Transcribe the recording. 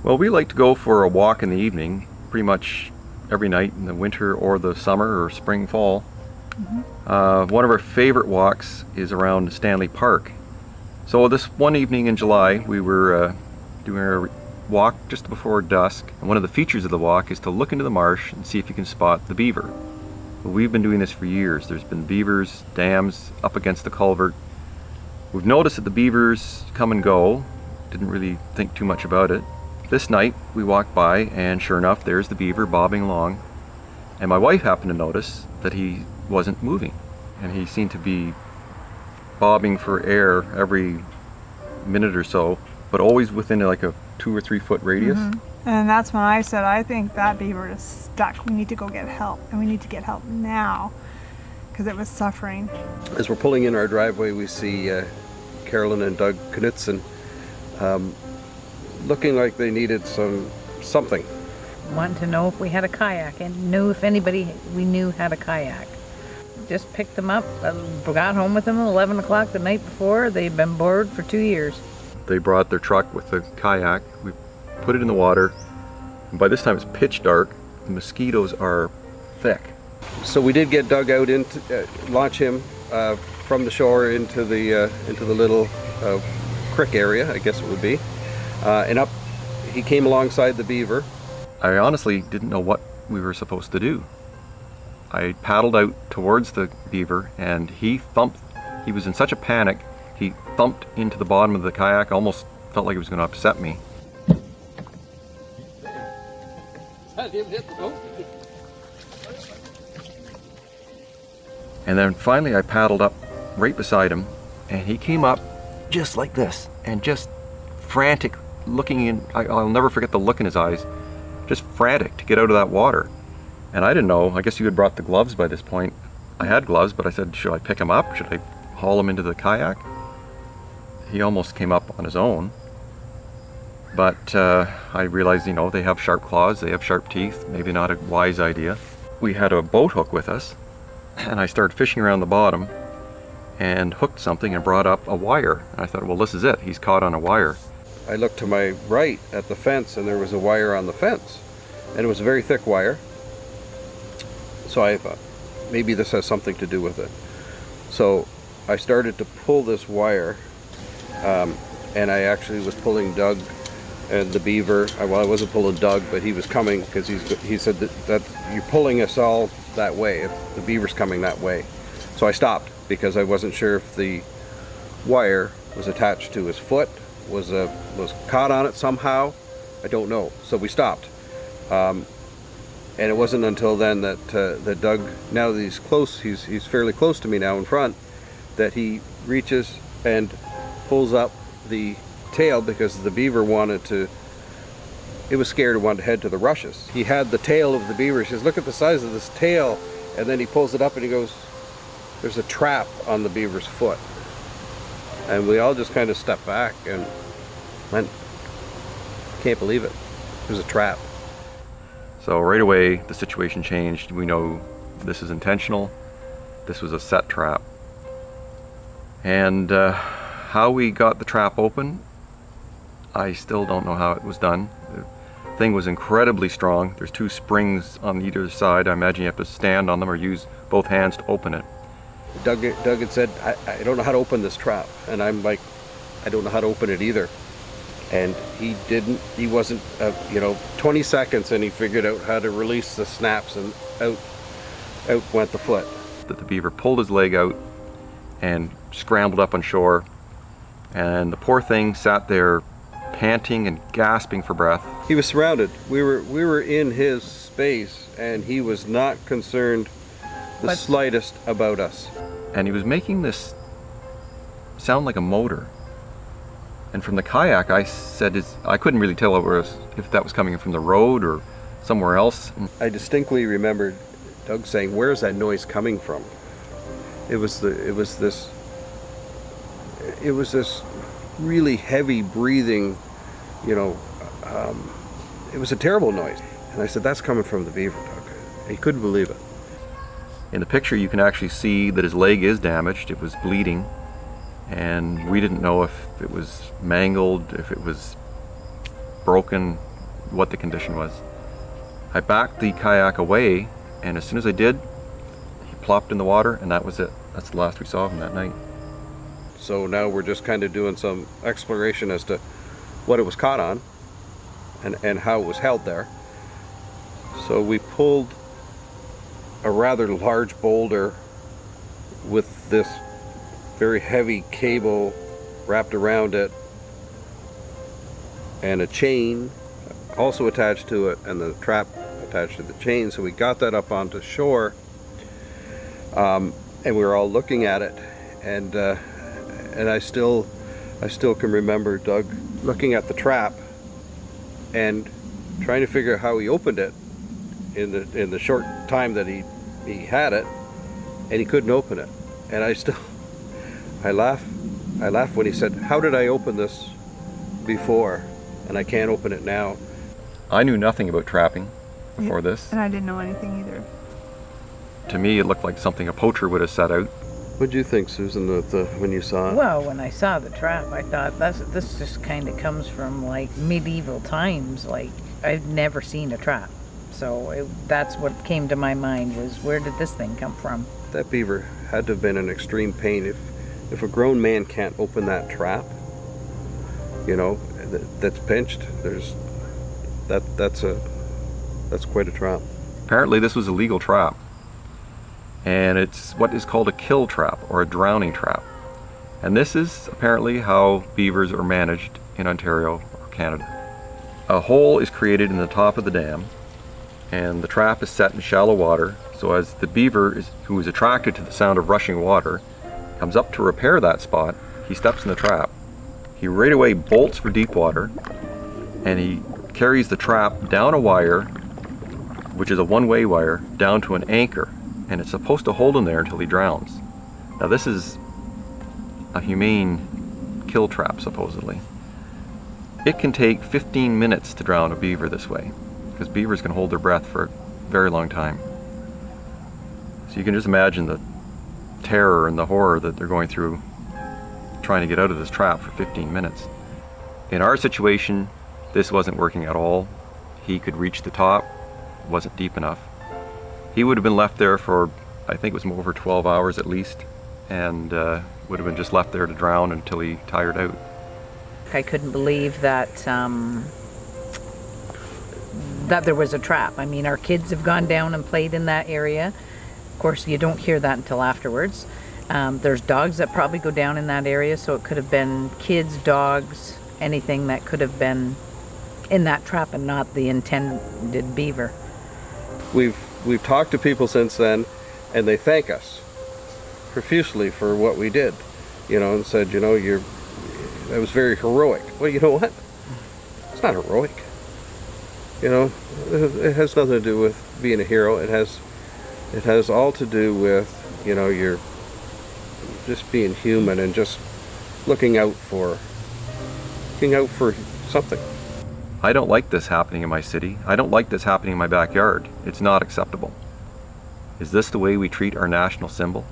Well, we like to go for a walk in the evening, pretty much every night in the winter or the summer or spring, fall. One of our favorite walks is around Stanley Park. So this one evening in July, we were doing a walk just before dusk. And one of the features of the walk is to look into the marsh and see if you can spot the beaver. Well, we've been doing this for years. There's been beavers, dams up against the culvert. We've noticed that the beavers come and go. Didn't really think too much about it. This night we walked by and sure enough there's the beaver bobbing along, and my wife happened to notice that he wasn't moving, and he seemed to be bobbing for air every minute or so, but always within like a 2 or 3 foot radius. And that's when I said, I think that beaver is stuck. We need to go get help, and we need to get help now because it was suffering. As we're pulling in our driveway, we see Carolyn and Doug Knutson looking like they needed something. Wanted to know if we had a kayak and knew if anybody we knew had a kayak. Just picked them up, got home with them at 11 o'clock the night before. They'd been bored for 2 years. They brought their truck with the kayak. We put it in the water, and by this time it's pitch dark. The mosquitoes are thick. So we did get Doug out into launch him from the shore into the little creek area, I guess it would be, and up. He came alongside the beaver. I honestly didn't know what we were supposed to do. I paddled out towards the beaver and he thumped. He was in such a panic, he thumped into the bottom of the kayak, almost felt like he was going to upset me. And then finally I paddled up right beside him, and he came up just like this, and just frantic, looking in. I'll never forget the look in his eyes, just frantic to get out of that water. And I didn't know, I guess you had brought the gloves by this point. I had gloves, but I said, should I pick him up? Should I haul him into the kayak? He almost came up on his own. But I realized, they have sharp claws, they have sharp teeth, maybe not a wise idea. We had a boat hook with us, and I started fishing around the bottom and hooked something and brought up a wire. And I thought, well, this is it, he's caught on a wire. I looked to my right at the fence, and there was a wire on the fence, and it was a very thick wire. So I thought, maybe this has something to do with it. So I started to pull this wire, and I actually was pulling Doug and the beaver. Well, I wasn't pulling Doug, but he was coming because he said that you're pulling us all that way, if the beaver's coming that way. So I stopped because I wasn't sure if the wire was attached to his foot, was caught on it somehow. I don't know. So we stopped. And it wasn't until then that Doug, now that he's close, he's fairly close to me now in front, that he reaches and pulls up the tail because the beaver it was scared and wanted to head to the rushes. He had the tail of the beaver. He says, look at the size of this tail. And then he pulls it up and he goes, there's a trap on the beaver's foot. And we all just kind of stepped back and went, can't believe it. There's a trap. So right away, the situation changed. We know this is intentional. This was a set trap. And how we got the trap open, I still don't know how it was done. The thing was incredibly strong. There's 2 springs on either side. I imagine you have to stand on them or use both hands to open it. Doug had said, I don't know how to open this trap. And I'm like, I don't know how to open it either. And he wasn't, 20 seconds and he figured out how to release the snaps, and out went the foot. That the beaver pulled his leg out and scrambled up on shore, and the poor thing sat there panting and gasping for breath. He was surrounded. We were in his space, and he was not concerned the slightest about us. And he was making this sound like a motor. And from the kayak, I said, I couldn't really tell if that was coming from the road or somewhere else. I distinctly remembered Doug saying, "Where's that noise coming from?" It was this really heavy breathing, it was a terrible noise. And I said, "That's coming from the beaver, Doug." And he couldn't believe it. In the picture, you can actually see that his leg is damaged. It was bleeding. And we didn't know if it was mangled, if it was broken, what the condition was. I backed the kayak away, and as soon as I did, he plopped in the water, and that was it. That's the last we saw of him that night. So now we're just kind of doing some exploration as to what it was caught on and how it was held there. So we pulled a rather large boulder with this very heavy cable wrapped around it and a chain also attached to it, and the trap attached to the chain. So we got that up onto shore, and we were all looking at it, and I still can remember Doug looking at the trap and trying to figure out how he opened it in the short time that he had it, and he couldn't open it. And I laugh when he said, "How did I open this before and I can't open it now?" I knew nothing about trapping before this. And I didn't know anything either. To me, it looked like something a poacher would have set out. What did you think, Susan, when you saw it? Well, when I saw the trap, I thought this just kind of comes from like medieval times. Like I've never seen a trap, so that's what came to my mind was, where did this thing come from? That beaver had to have been in extreme pain. If a grown man can't open that trap, that's pinched, that's quite a trap. Apparently this was a legal trap, and it's what is called a kill trap or a drowning trap. And this is apparently how beavers are managed in Ontario or Canada. A hole is created in the top of the dam, and the trap is set in shallow water, so as the beaver who is attracted to the sound of rushing water comes up to repair that spot, he steps in the trap. He right away bolts for deep water, and he carries the trap down a wire, which is a one-way wire, down to an anchor, and it's supposed to hold him there until he drowns. Now this is a humane kill trap, supposedly. It can take 15 minutes to drown a beaver this way, because beavers can hold their breath for a very long time. So you can just imagine the terror and the horror that they're going through trying to get out of this trap for 15 minutes. In our situation, this wasn't working at all. He could reach the top, it wasn't deep enough. He would have been left there for, I think it was over 12 hours at least, and would have been just left there to drown until he tired out. I couldn't believe that that there was a trap. I mean, our kids have gone down and played in that area. Of course, you don't hear that until afterwards. There's dogs that probably go down in that area, so it could have been kids, dogs, anything that could have been in that trap and not the intended beaver. We've talked to people since then, and they thank us profusely for what we did, and said, that was very heroic. Well, you know what? It's not heroic. It has nothing to do with being a hero. It has all to do with, you're just being human and just looking out for something. I don't like this happening in my city. I don't like this happening in my backyard. It's not acceptable. Is this the way we treat our national symbol?